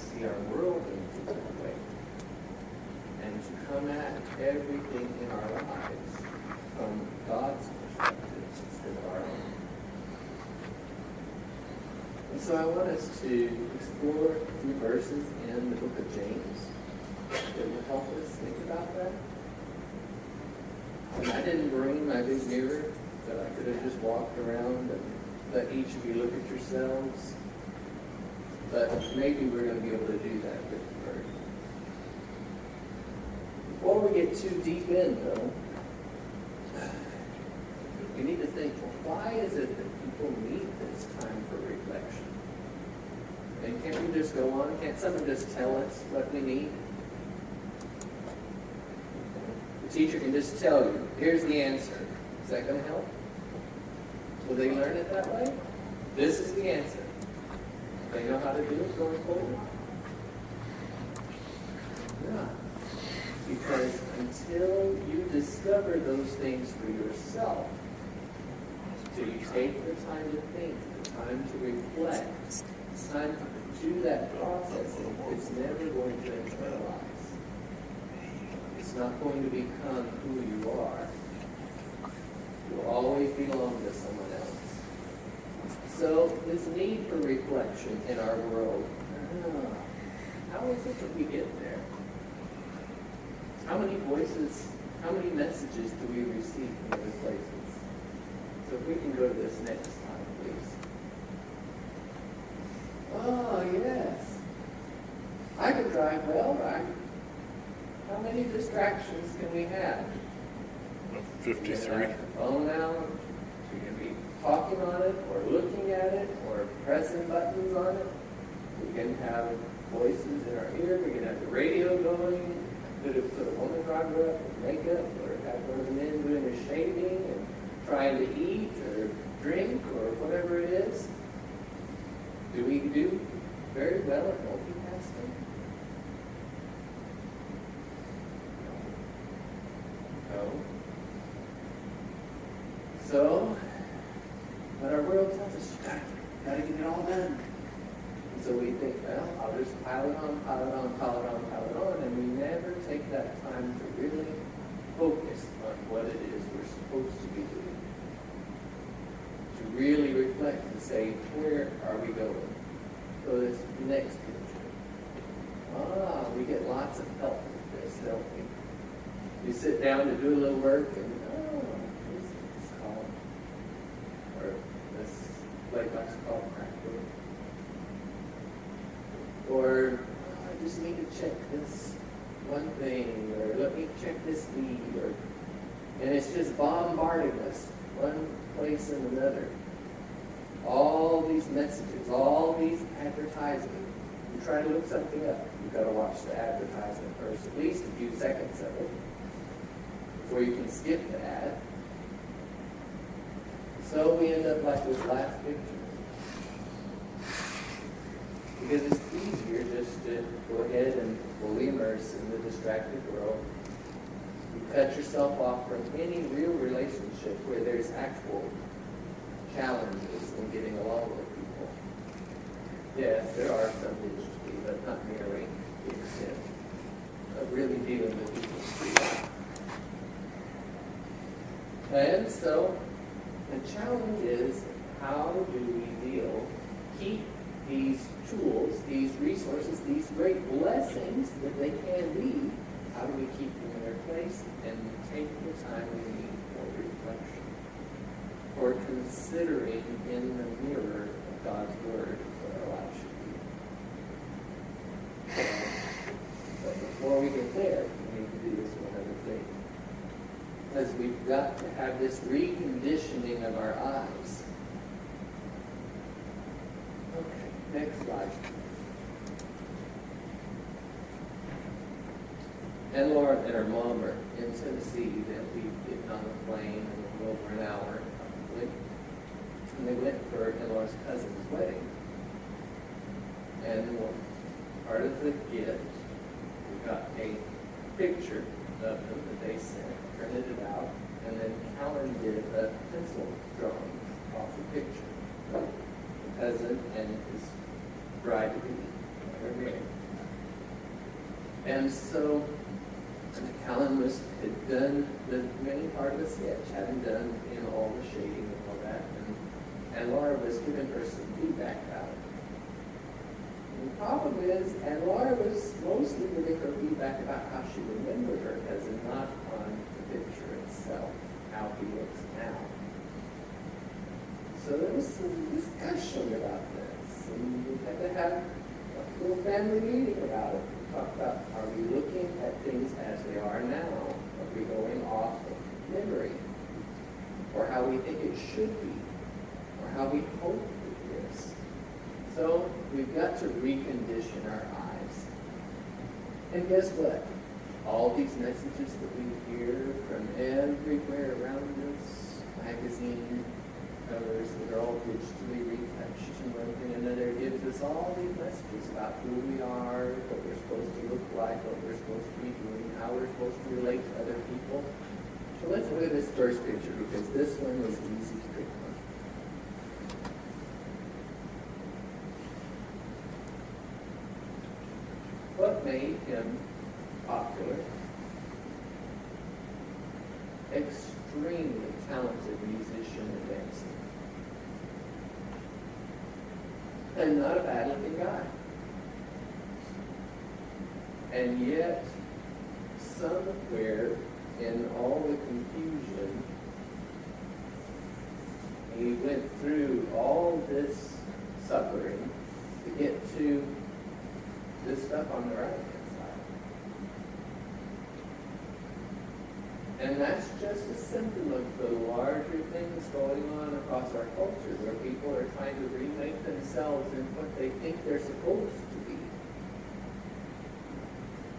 see our world in a different way. And to come at everything in our lives from God's perspective instead of our own. And so I want us to explore a few verses in the book of James that will help us think about that. And I didn't bring my big mirror, but I could have just walked around and let each of you look at yourselves. But maybe we're going to be able to do that with the word. Before we get too deep in, though, we need to think, well, why is it that people need this time for reflection? And can't we just go on? Can't someone just tell us what we need? The teacher can just tell you, here's the answer. Is that going to help? Will they learn it that way? This is the answer. They know how to do it going forward? Yeah. Because until you discover those things for yourself, till you take the time to think, the time to reflect, the time to do that processing, it's never going to internalize. It's not going to become who you are. You'll always belong to someone else. So this need for reflection in our world, how is it that we get there? How many voices, how many messages do we receive from other places? So if we can go to this next slide, please. Oh, yes. I can drive well, right? How many distractions can we have? 53. Phone out. We can be talking on it, or looking at it, or pressing buttons on it. We can have voices in our ear. We can have the radio going. Could have put a woman driver up with makeup, or have one of the men doing his shaving and trying to eat or drink or whatever it is. Do we do very well at multitasking? No. So, but our world tells us, you gotta get it all done. And so we think, well, I'll just pile it on, pile it on, pile it on, pile it on, and we never take that time to really focus on what it is we're supposed to be doing. To really reflect and say, where are we going? So this next picture. We get lots of help with this, don't we? You sit down to do a little work and, this is called, or this playbook's called crackbook. Or, I just need to check this one thing, or let me check this lead, and it's just bombarding us, one place and another. All these messages, all these advertisements. You try to look something up, you've got to watch the advertisement first, at least a few seconds of it, before you can skip the ad. So we end up like this last picture. Because it's easier just to go ahead and fully immerse in the distracted world. You cut yourself off from any real relationship where there's actual challenges in getting along with people. Yes, there are some digitally, but not nearly the extent of really dealing with people. And so, the challenge is, how do we keep these tools, these resources, these great blessings that they can be, how do we keep them in their place and take the time we need for reflection, for considering in the mirror of God's Word what our life should be. But before we get there, we need to do this one other thing. Because we've got to have this reconditioning of our eyes. Okay, next slide. And Laura and her mom are in Tennessee. They'll be getting on the plane in over an hour, probably. And they went for in-law's cousin's wedding. And part of the gift, we got a picture of them that they sent, printed it out, and then Callan did a pencil drawing off the picture. The cousin and his bride-to-be, their married. And so Callan had done the main part of the sketch, hadn't done all the shading and all that, and Laura was giving her some feedback about it. And the problem is, and Laura was mostly giving her feedback about how she remembered her cousin, not on the picture itself, how he looks now. So there was some discussion about this, and we had to have a little family meeting about it. We talked about, are we looking at things as they are now? Are we going off of memory? Or how we think it should be? Or how we hope it is? So we've got to recondition our eyes. And guess what? All these messages that we hear from everywhere around us, magazine covers that are all digitally retouched and one thing and another, gives us all these messages about who we are, what we're supposed to look like, what we're supposed to be doing, how we're supposed to relate to other people. So let's look at this first picture because this one was easy to pick on. What made him popular? Extremely talented musician and dancer. And not a bad-looking guy. And yet, somewhere in all the confusion, he went through all this suffering to get to this stuff on the right-hand side. And that's just a symptom of the larger things going on across our culture, where people are trying to remake themselves in what they think they're supposed to be,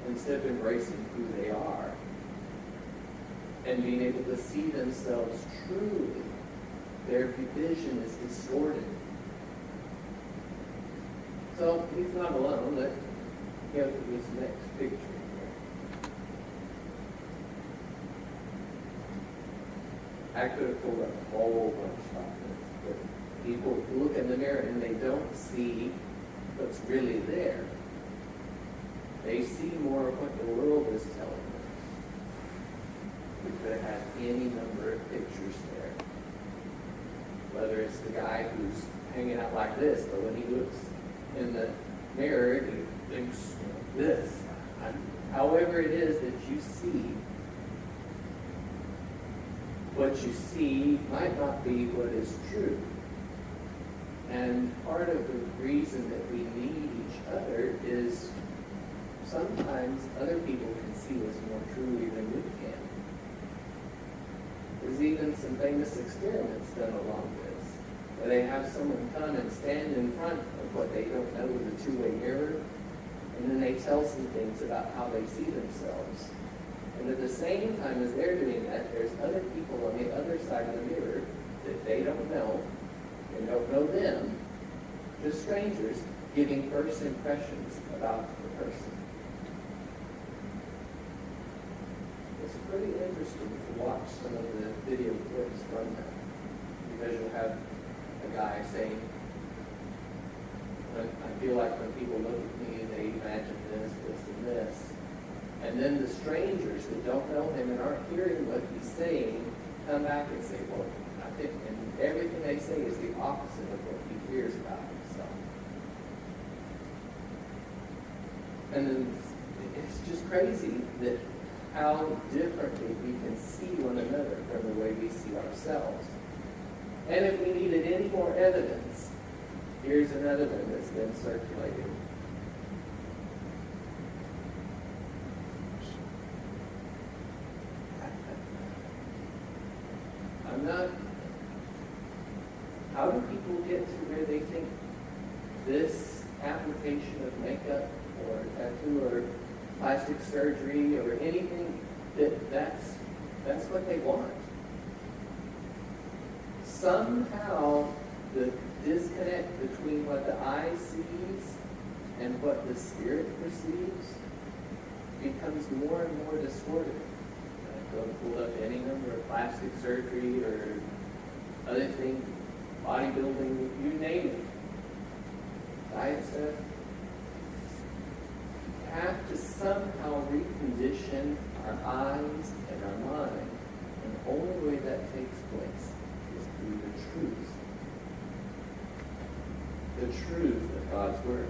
instead of embracing who they are and being able to see themselves truly. Their vision is distorted. So he's not alone. Let's go to this next picture here. I could have pulled up a whole bunch of this, but people look in the mirror and they don't see what's really there. They see more of what the world is telling them. We could have had any number of pictures there. Whether it's the guy who's hanging out like this, but when he looks in the mirror, he thinks this. However it is that you see, what you see might not be what is true. And part of the reason that we need each other is sometimes other people can see us more truly than we can. There's even some famous experiments done along this, where they have someone come and stand in front of what they don't know with a two-way mirror, and then they tell some things about how they see themselves. And at the same time as they're doing that, there's other people on the other side of the mirror that they don't know, and don't know them, just strangers, giving first impressions about the person. It's pretty interesting to watch some of the video clips from that, because you'll have a guy saying, I feel like when people look at me, they imagine this, this, and this. And then the strangers that don't know him and aren't hearing what he's saying come back and say, well, I think, and everything they say is the opposite of what he fears about himself. And then it's just crazy that how differently we can see one another from the way we see ourselves. And if we needed any more evidence, here's another one that's been circulating. How do people get to where they think this application of makeup or tattoo or plastic surgery or anything, that's what they want? Somehow the disconnect between what the eye sees and what the spirit perceives becomes more and more distorted. Go pull up any number of plastic surgery or other things, bodybuilding, you name it, diet stuff. You have to somehow truth of God's Word.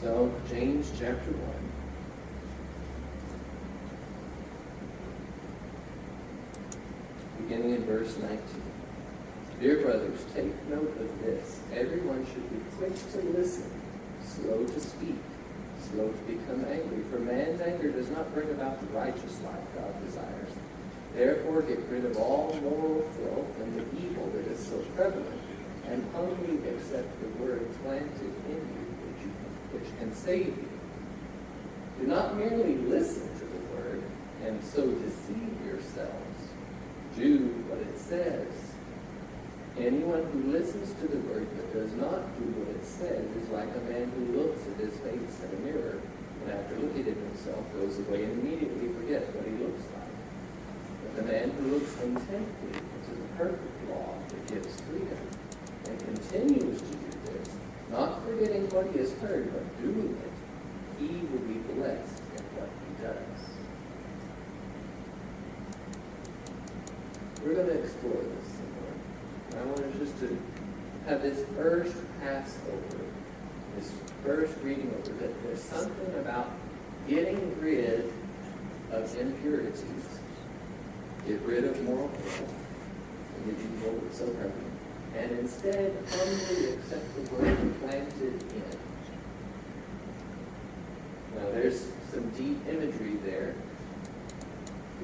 So, James chapter 1. Beginning in verse 19. Dear brothers, take note of this. Everyone should be quick to listen, slow to speak, slow to become angry. For man's anger does not bring about the righteous life God desires. Therefore, get rid of all moral filth and the evil that is so prevalent, and humbly accept the word planted in you, which can save you. Do not merely listen to the word and so deceive yourselves. Do what it says. Anyone who listens to the word but does not do what it says is like a man who looks at his face in a mirror and after looking at himself goes away and immediately forgets what he looks like. But the man who looks intently into the perfect law that gives freedom and continues to do this, not forgetting what he has heard but doing it, he will be blessed in what he does. We're going to explore this some more. I want us just to have this first pass over, this first reading over, that there's something about getting rid of impurities, get rid of moral filth, and the evil that's so prevalent, and instead humbly accept the word planted in. Now there's some deep imagery there,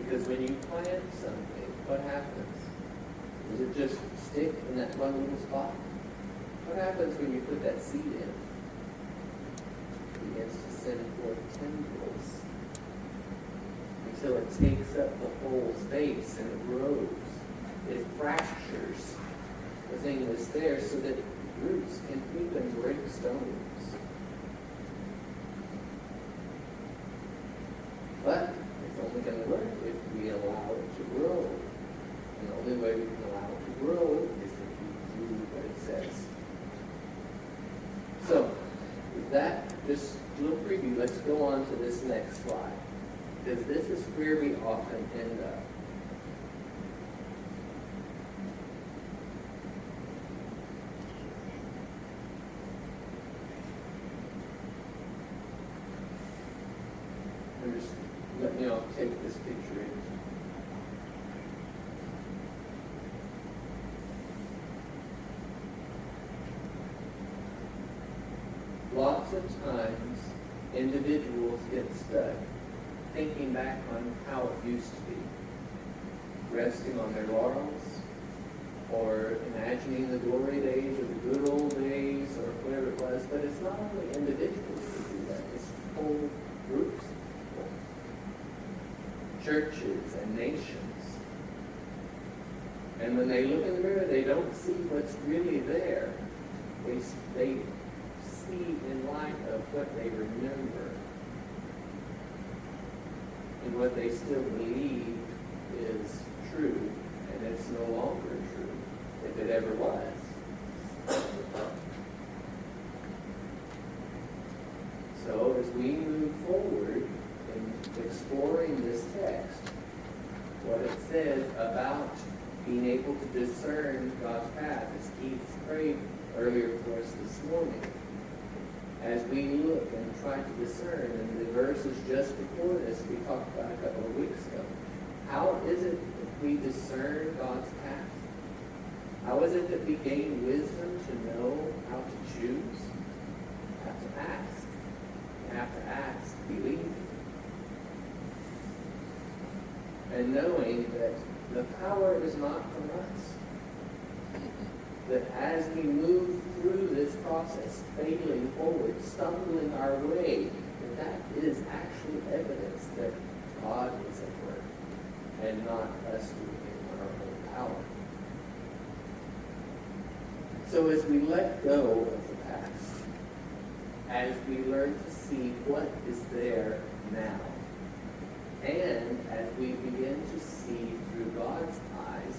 because when you plant something, what happens? Does it just stick in that one little spot? What happens when you put that seed in? It begins to send forth tendrils until it takes up the whole space and it grows. It fractures the thing that's there so that roots can even break stones. But it's only going to work if we allow it to grow. And the only way we can allow it to grow is if we do what it says. So, with that, just a little preview, let's go on to this next slide. Because this is where we often end up. And just let me all take this picture in. Lots of times, individuals get stuck thinking back on how it used to be, resting on their laurels, or imagining the glory days or the good old days, or whatever it was. But it's not only individuals who do that, it's whole groups of people, churches and nations. And when they look in the mirror, they don't see what's really there. They see in light of what they remember and what they still believe is true, and it's no longer true, if it ever was. So as we move forward in exploring this text, what it says about being able to discern God's path, as Keith prayed earlier for us this morning, as we look and try to discern, and the verses just before this we talked about a couple of weeks ago, how is it that we discern God's path? How is it that we gain wisdom to know how to choose? You have to ask. You have to ask, believe. And knowing that the power is not from us. That as we move through this process, failing forward, stumbling our way, that is actually evidence that God is at work and not us doing it on our own power. So as we let go of the past, as we learn to see what is there now, and as we begin to see through God's eyes,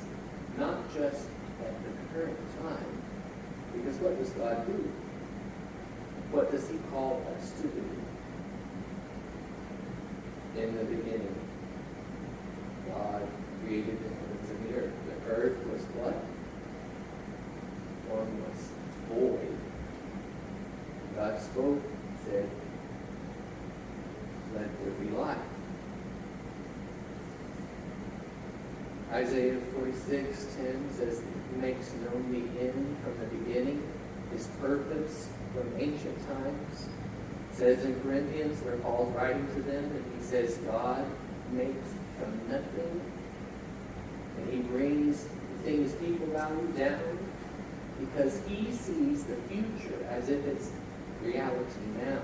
not just at the current time, because what does God do? What does He call us to do? In the beginning, God created the let there be light. Isaiah 46:10 says he makes known the end from the beginning, his purpose from ancient times. It says in Corinthians, where Paul's writing to them, and he says God makes from nothing, and he brings things people value down because he sees the future as if it's reality now.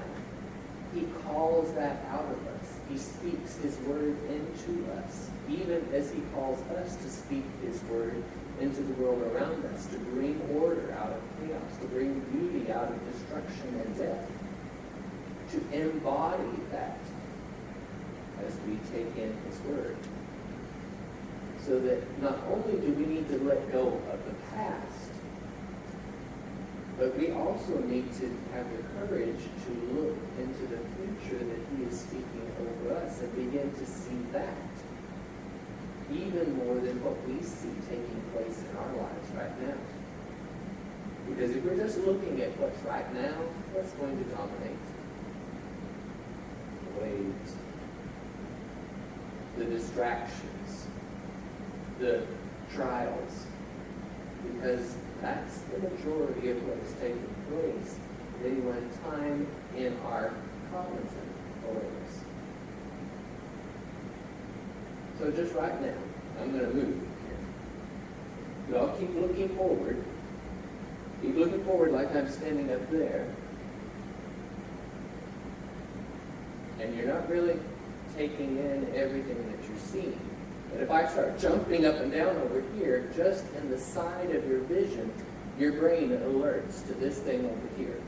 He calls that out of us. He speaks his word into us, even as he calls us to speak his word into the world around us, to bring order out of chaos, to bring beauty out of destruction and death, to embody that as we take in his word. So that not only do we need to let go of the past, but we also need to have the courage to look into the future that he is speaking over us and begin to see that even more than what we see taking place in our lives right now. Because if we're just looking at what's right now, what's going to dominate? The waves, the distractions, the trials, because that's the majority of what is taking place at any one time in our cognizant awareness. So just right now, I'm going to move here. Y'all keep looking forward. Keep looking forward like I'm standing up there. And you're not really taking in everything that you're seeing. But if I start jumping up and down over here, just in the side of your vision, your brain alerts to this thing over here.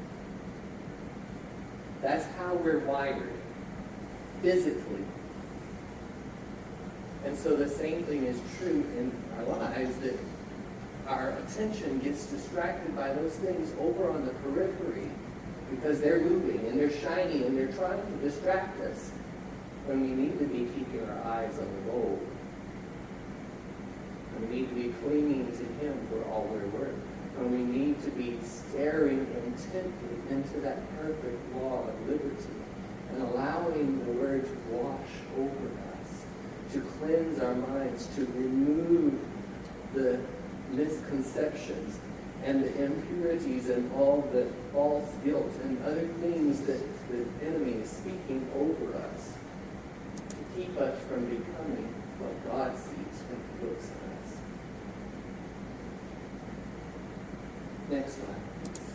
That's how we're wired, physically. And so the same thing is true in our lives, that our attention gets distracted by those things over on the periphery because they're moving and they're shiny and they're trying to distract us when we need to be keeping our eyes on the goal. We need to be clinging to him for all we're worth. And we need to be staring intently into that perfect law of liberty and allowing the word to wash over us, to cleanse our minds, to remove the misconceptions and the impurities and all the false guilt and other things that the enemy is speaking over us, to keep us from becoming what God sees when he looks at us. Next slide, please.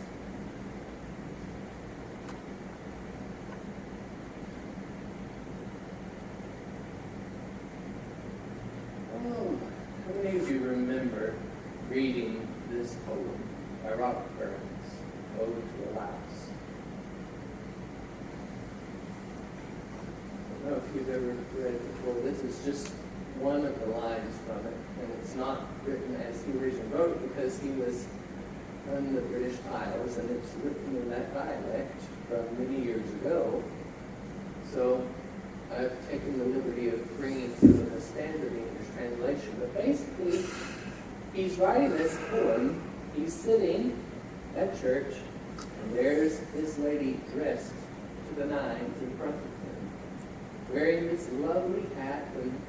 Oh, how many of you remember reading this poem by Robert Burns, Ode to a Louse? I don't know if you've ever read it before. This is just one of the lines from it, and it's not written as he originally wrote it because he was from the British Isles, and it's written in that dialect from many years ago. So I've taken the liberty of bringing some of the standard English translation. But basically, he's writing this poem. He's sitting at church, and there's this lady dressed to the nines in front of him, wearing this lovely hat, and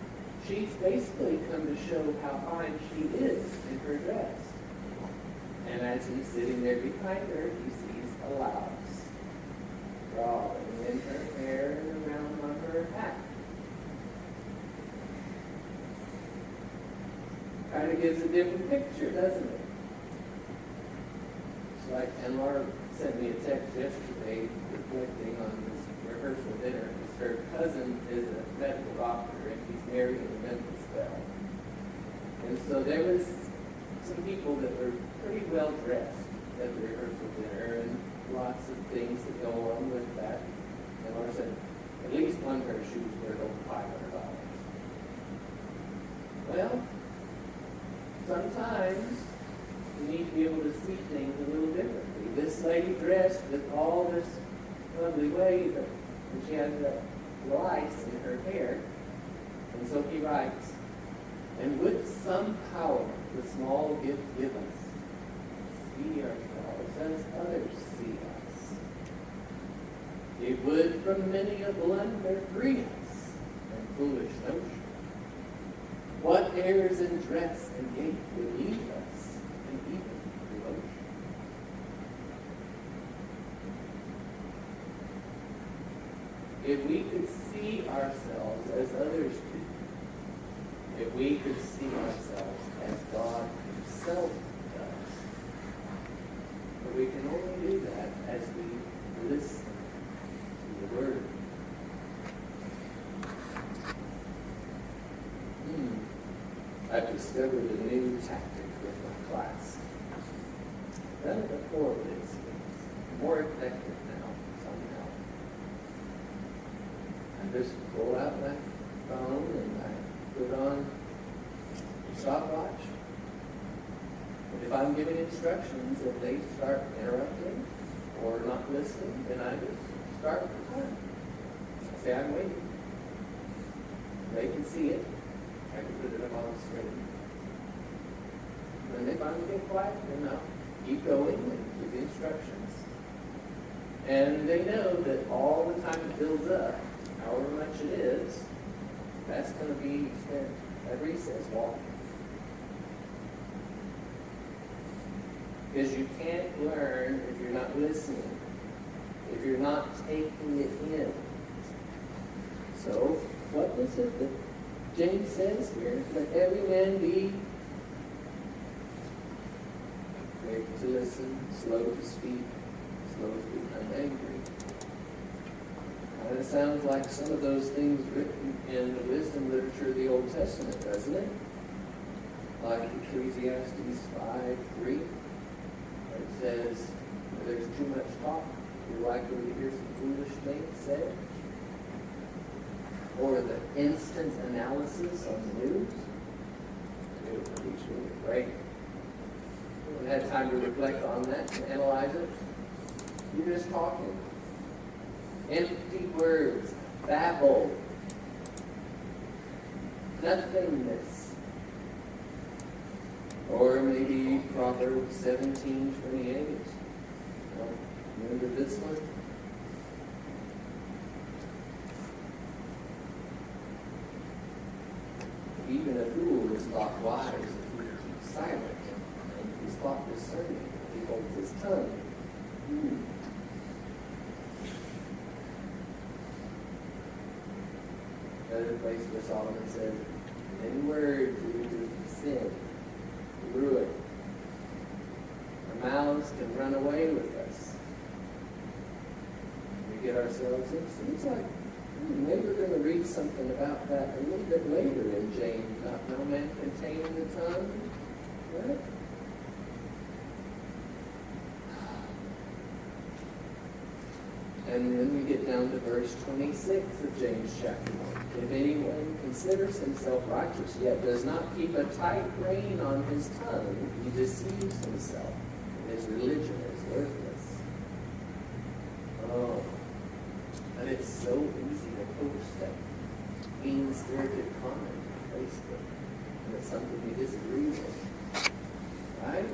she's basically come to show how fine she is in her dress. And as he's sitting there behind her, he sees a louse crawling in her hair and around on her hat. Kind of gives a different picture, doesn't it? It's like, and Laura sent me a text yesterday reflecting on this rehearsal dinner, because her cousin is a medical doctor and he's married in a mental spell. And so there was some people that were pretty well dressed at the rehearsal dinner, and lots of things that go along with that. And Laura said, at least one pair of shoes were over $500. Well, sometimes you need to be able to see things a little differently. This lady dressed with all this lovely wave, and she had the lice in her hair. And so he writes, and with some power the small gift give us, see ourselves as others see us. It would from many a blunder free us and foolish notion. What airs in dress and gait would lead us in even devotion? If we could see ourselves as others do, if we could see ourselves as God Himself does, but we can only do that as we listen to the Word. I've discovered a new tactic with my class. I've done it before, but it's more effective now, somehow. I just pull out my phone and I put on a stopwatch. And if I'm giving instructions and they start interrupting or not listening, then I just start the time. I say, I'm waiting. They can see it. I can put it up on the screen. And if I'm getting quiet, then I'll keep going and give the instructions. And they know that all the time it builds up, however much it is, that's going to be spent at recess walking. Because you can't learn if you're not listening, if you're not taking it in. So, what is it that James says here? Let every man be quick to listen, slow to speak, slow to become angry. Kind of sounds like some of those things written in the wisdom literature of the Old Testament, doesn't it? Like Ecclesiastes 5:3. It says, where there's too much talk, you're likely to hear some foolish things said. Or the instant analysis on the news. It's really great. You haven't had time to reflect on that and analyze it. You're just talking. Empty words, babble, nothingness. Or maybe Proverbs 17:28. Remember this one? Even a fool is thought wise if he keeps silent, and he is thought discerning if he holds his tongue. Another place where Solomon says, many words lead to sin, to ruin. Our mouths can run away with us. We get ourselves, it seems like, maybe we're going to read something about that a little bit later in James. No man can tame the tongue. Right? And then we get down to verse 26 of James chapter 1. If anyone considers himself righteous, yet does not keep a tight rein on his tongue, he deceives himself, and his religion is worthless. Oh, and it's so easy to post that mean-spirited comment on Facebook, and it's something we disagree with. Right?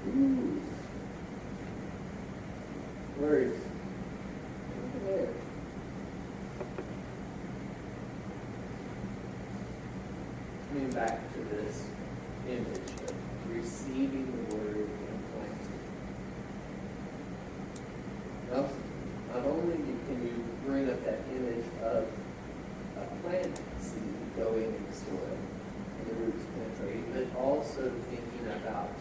Ooh. Words. Look there. Coming back to this image of receiving the word and planting. Well, not only can you bring up that image of a plant seed going in the soil and the roots penetrating, but also thinking about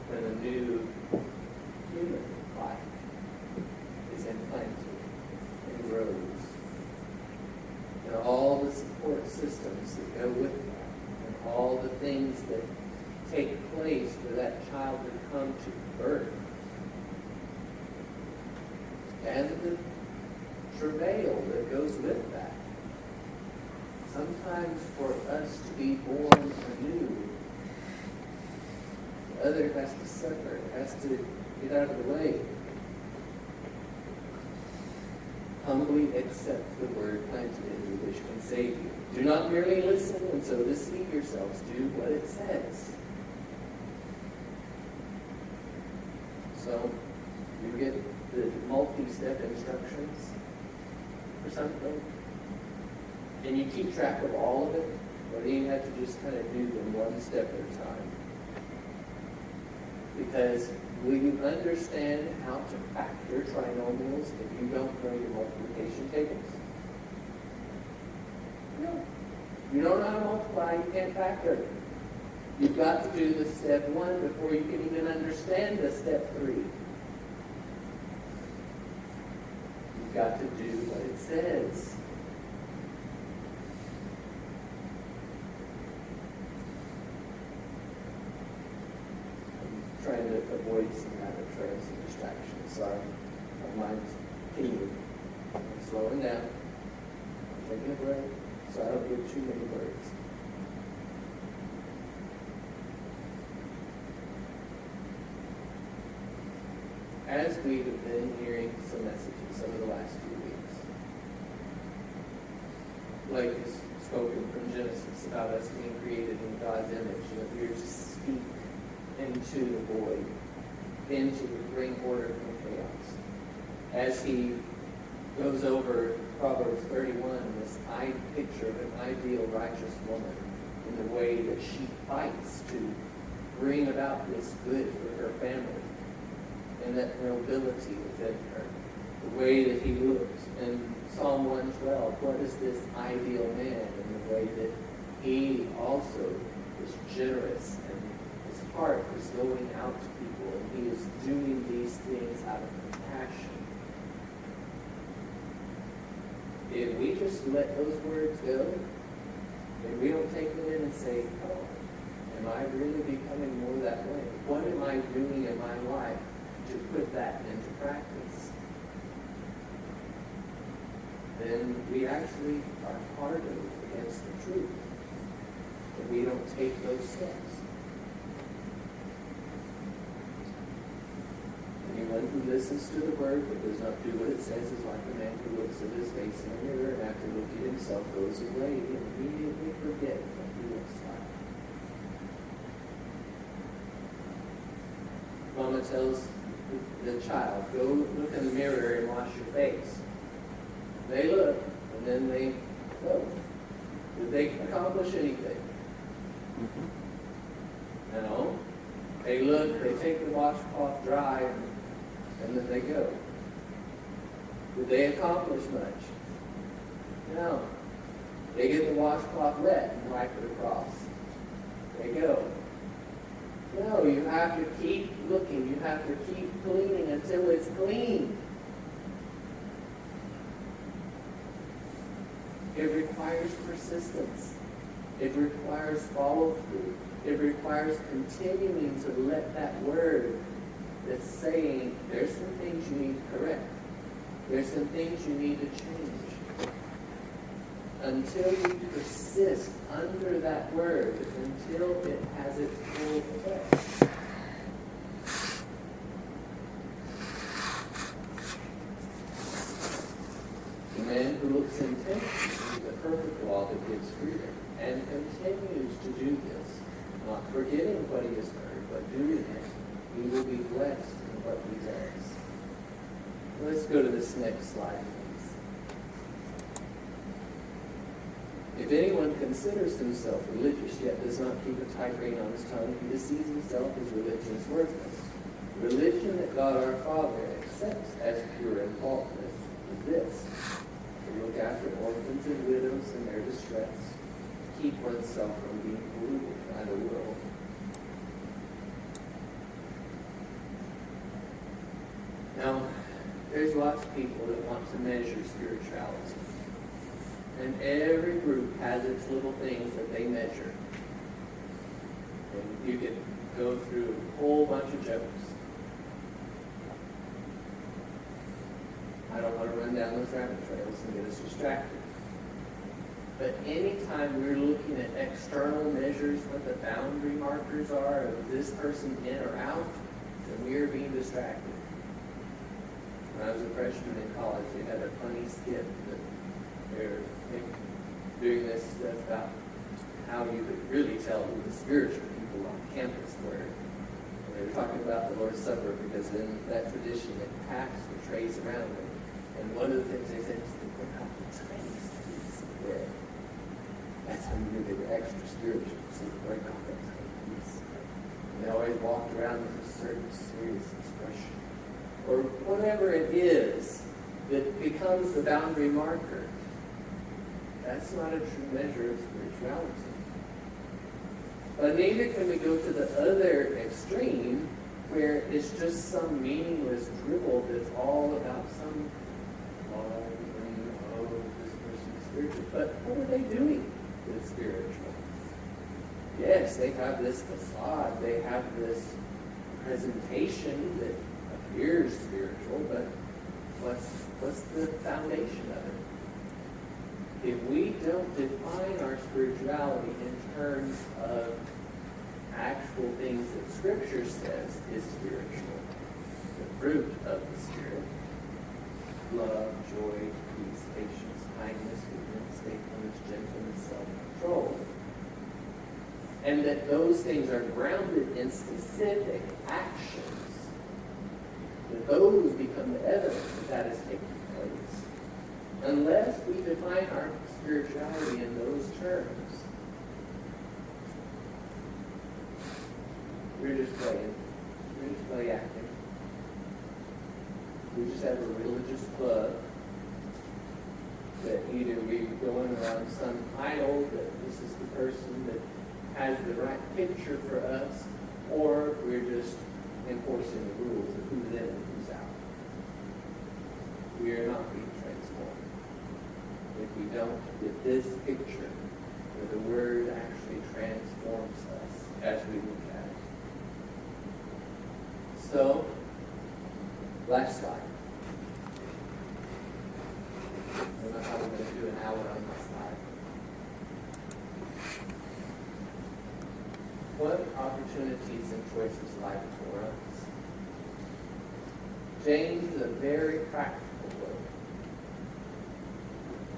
when a new human life is implanted and grows. And all the support systems that go with that, and all the things that take place for that child to come to birth. And the travail that goes with that. Sometimes for us to be born anew, the other has to suffer, has to get out of the way. Humbly accept the word planted in you, which can save you. Do not merely listen and so deceive yourselves. Do what it says. So, you get the multi-step instructions or something, and you keep track of all of it, or do you have to just kind of do them one step at a time? Because will you understand how to factor trinomials if you don't know your multiplication tables? No. You don't know how to multiply, you can't factor. You've got to do the step 1 before you can even understand the step 3. You've got to do what it says. I'm trying to avoid some rabbit trails and distractions. Sorry. My mind's teeming. I'm slowing down. I'm taking a break so I don't get too many words. As we have been hearing some messages over the last few weeks, Blake has spoken from Genesis about us being created in God's image, and that we are to speak into the void, into the bring order from chaos. As he goes over Proverbs 31, this picture of an ideal righteous woman, in the way that she fights to bring about this good for her family, and that nobility within her, the way that he looks in Psalm 112. What is this ideal man? In the way that he also is generous and his heart is going out to people, and he is doing these things out of compassion. If we just let those words go, and we don't take them in and say, oh, am I really becoming more that way? What am I doing in my life to put that into practice? Then we actually are hardened against the truth. If we don't take those steps. Anyone who listens to the word but does not do what it says is like a man who looks at his face in the mirror and after looking at himself goes away and immediately forgets what he looks like. Mama tells the child, go look in the mirror and wash your face. They look, and then they go. Did they accomplish anything? No. They look, they take the washcloth dry, and then they go. Did they accomplish much? No. They get the washcloth wet and wipe it across. They go. No, you have to keep looking. You have to keep cleaning until it's clean. It requires persistence. It requires follow-through. It requires continuing to let that word that's saying there's some things you need to correct. There's some things you need to change. Until you persist under that word, until it has its full effect. The man who looks intently to the perfect law that gives freedom and continues to do this, not forgetting what he has heard, but doing it, he will be blessed in what he does. Let's go to this next slide, please. If anyone considers himself religious yet does not keep a tight rein on his tongue, he deceives himself, his religion is worthless. Religion that God our Father accepts as pure and faultless is this: to look after orphans and widows in their distress, to keep oneself from being polluted by the world. Now, there's lots of people that want to measure spirituality. And every group has its little things that they measure. And you could go through a whole bunch of jokes. I don't want to run down those rabbit trails and get us distracted. But anytime we're looking at external measures, what the boundary markers are of this person in or out, then we are being distracted. When I was a freshman in college, they had a funny skit that they're doing this stuff about how you could really tell who the spiritual people on campus were. And They were talking about the Lord's Supper because in that tradition it packs the trays around them. And one of the things they said is to put out the trays to eat some bread. That's how you knew they were extra spiritual. So they break off that tiny piece. And they always walked around with a certain serious expression. Or whatever it is that becomes the boundary marker. That's not a true measure of spirituality. But neither can we go to the other extreme where it's just some meaningless dribble that's all about some, this person's spiritual. But what are they doing with spiritual? Yes, they have this facade, they have this presentation that appears spiritual, but what's the foundation of it? If we don't define our spirituality in terms of actual things that Scripture says is spiritual, the fruit of the Spirit, love, joy, peace, patience, kindness, goodness, faithfulness, gentleness, self-control, and that those things are grounded in specific actions, that those become the evidence that is taking place. Unless we define our spirituality in those terms, we're just playing. We're just play acting. We just have a religious club that either we're going around some idol that this is the person that has the right picture for us, or we're just enforcing the rules of who's in and who's out. We are not being transformed if we don't get this picture where the Word actually transforms us as we look at it. So, last slide. I don't know how we're going to do an hour on this slide. What opportunities and choices lie before us? James is a very practical book.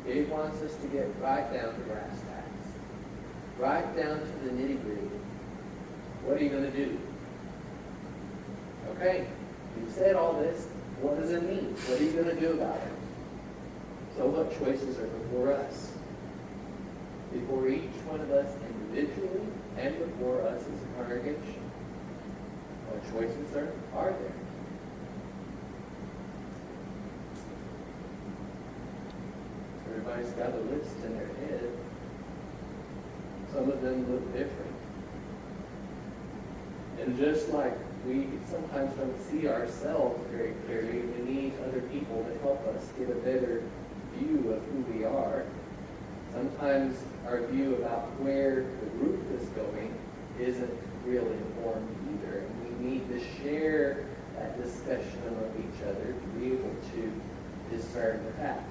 He wants us to get right down to brass tacks, right down to the nitty-gritty. What are you going to do? Okay, you've said all this. What does it mean? What are you going to do about it? So what choices are before us? Before each one of us individually and before us as a congregation. What choices are there? Everybody's got a list in their head. Some of them look different. And just like we sometimes don't see ourselves very clearly, we need other people to help us get a better view of who we are. Sometimes our view about where the group is going isn't really informed either. And we need to share that discussion among each other to be able to discern the path.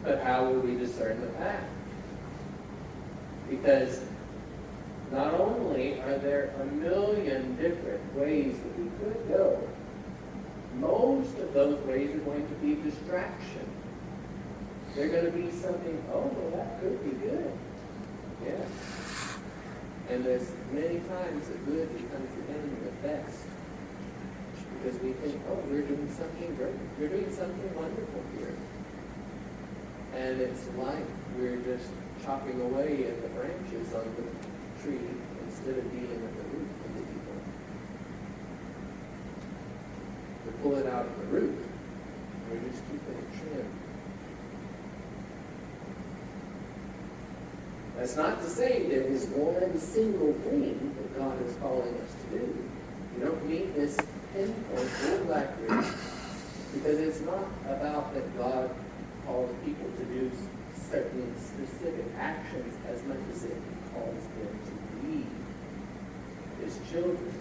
But how will we discern the path? Because not only are there a million different ways that we could go, most of those ways are going to be distraction. They're going to be something, oh, well, that could be good. Yes. And there's many times that good becomes the enemy of best. Because we think, oh, we're doing something great. We're doing something wonderful here. And it's like we're just chopping away at the branches on the tree instead of dealing with the root of the evil. To pull it out of the root, we're just keeping it trimmed. That's not to say there is one single thing that God is calling us to do. You don't need this pinpoint or black root, because it's not about that God calls people to do certain specific actions as much as it calls them to lead His children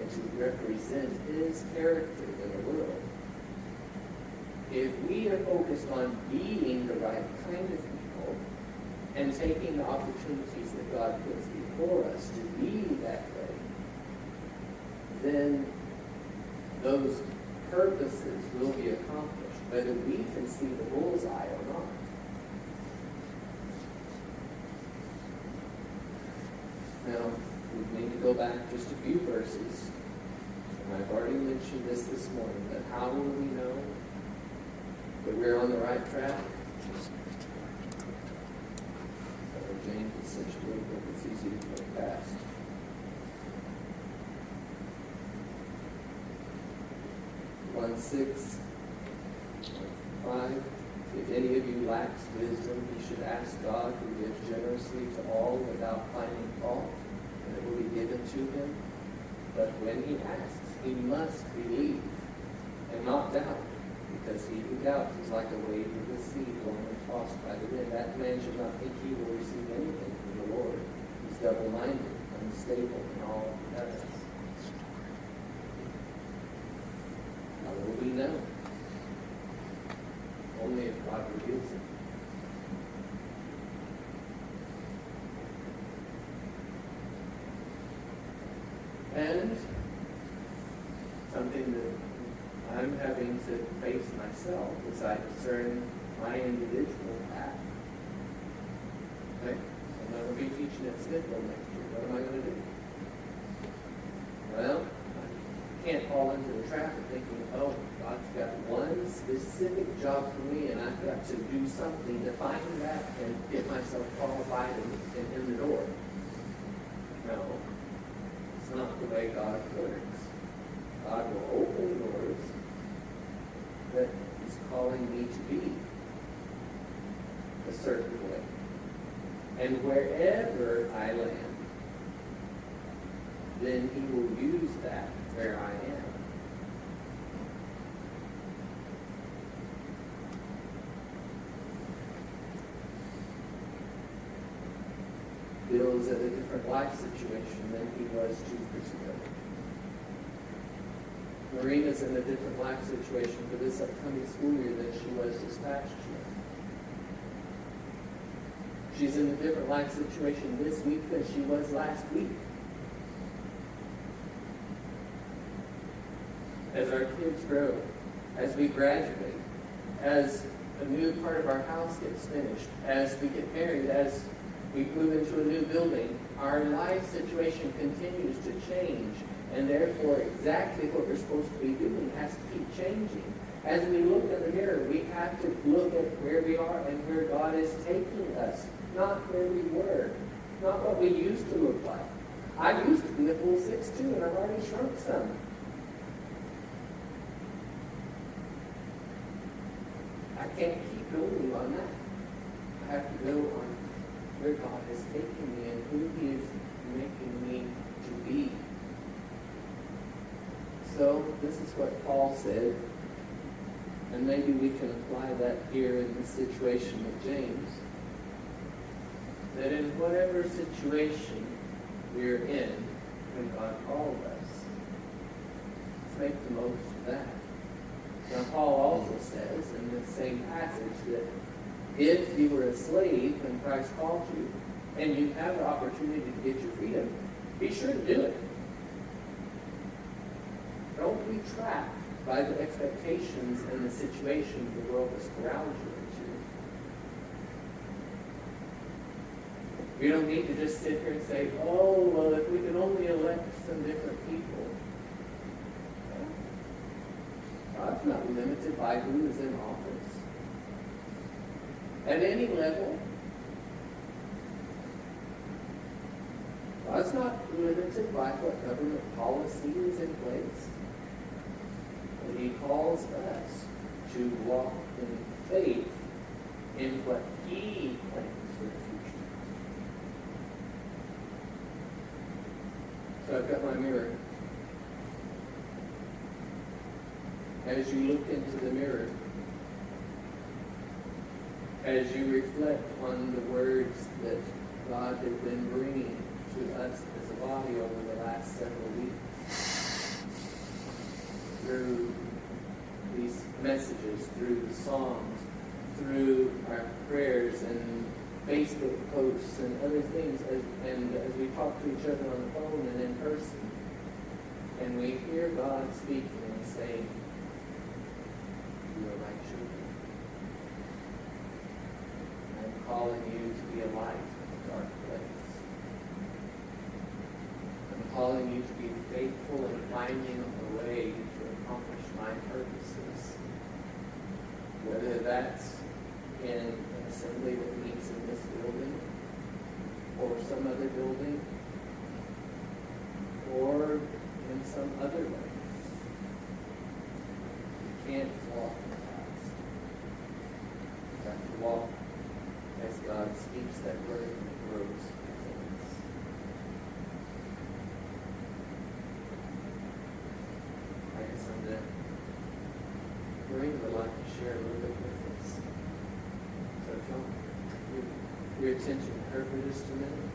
and to represent His character in the world. If we are focused on being the right kind of people and taking the opportunities that God puts before us to be that way, then those purposes will be accomplished, whether we can see the bullseye or not. Now, we We need to go back just a few verses. And I've already mentioned this morning, but how will we know that we're on the right track? James is such a great book, it's easy to go past. One 6, 5. If any of you lacks wisdom, he should ask God, who gives generously to all without finding fault, and it will be given to him. But when he asks, he must believe and not doubt, because he who doubts is like a wave of the sea blown and tossed by the wind. That man should not think he will receive anything from the Lord. He's double-minded, unstable in all he does. How will we know? Only if God reveals it. And something that I'm having to face myself as I discern my individual path. Okay? I'm not going to be teaching at Smithville next year. What am I going to do? Well, I can't fall into the trap of thinking, oh, God's got one specific job for me and I've got to do something to find that and get myself qualified and in the door. No. It's not the way God works. God will open doors that He's calling me to be a certain way. And wherever I land, then He will use that where I am. Bill's at a different life situation than he was 2 years ago. Marina's in a different life situation for this upcoming school year than she was this past year. She's in a different life situation this week than she was last week. As our kids grow, as we graduate, as a new part of our house gets finished, as we get married, as we move into a new building, our life situation continues to change, and therefore exactly what we're supposed to be doing has to keep changing. As we look in the mirror, we have to look at where we are and where God is taking us, not where we were, not what we used to look like. I used to be a full 6'2", and I've already shrunk some. I can't keep building on that. I have to go on where God has taken me and who He is making me to be. So this is what Paul said, and maybe we can apply that here in this situation with James, that in whatever situation we're in when God called us, let's make the most of that. Now Paul also says in the same passage that if you were a slave when Christ called you, and you have the opportunity to get your freedom, be sure to do it. Don't be trapped by the expectations and the situation the world has corralled you into. We don't need to just sit here and say, oh, well, if we could only elect some different people. God's not limited by who is in office. At any level, God's not limited by what government policy is in place. But He calls us to walk in faith in what He plans for the future. So I've got my mirror. As you look into the mirror, as you reflect on the words that God has been bringing to us as a body over the last several weeks, through these messages, through the songs, through our prayers and Facebook posts and other things, and as we talk to each other on the phone and in person, and we hear God speaking and saying, "You are my children. I'm calling you to be a light in a dark place." calling you to be faithful in finding a way to accomplish my purposes. Whether that's in an assembly that meets in this building, or some other building, or in some other way. You can't walk fast. You have to walk as God speaks that word and it grows within us. I guess I'm done. Maureen would like to share a little bit with us. So, John, your attention to her for just a minute.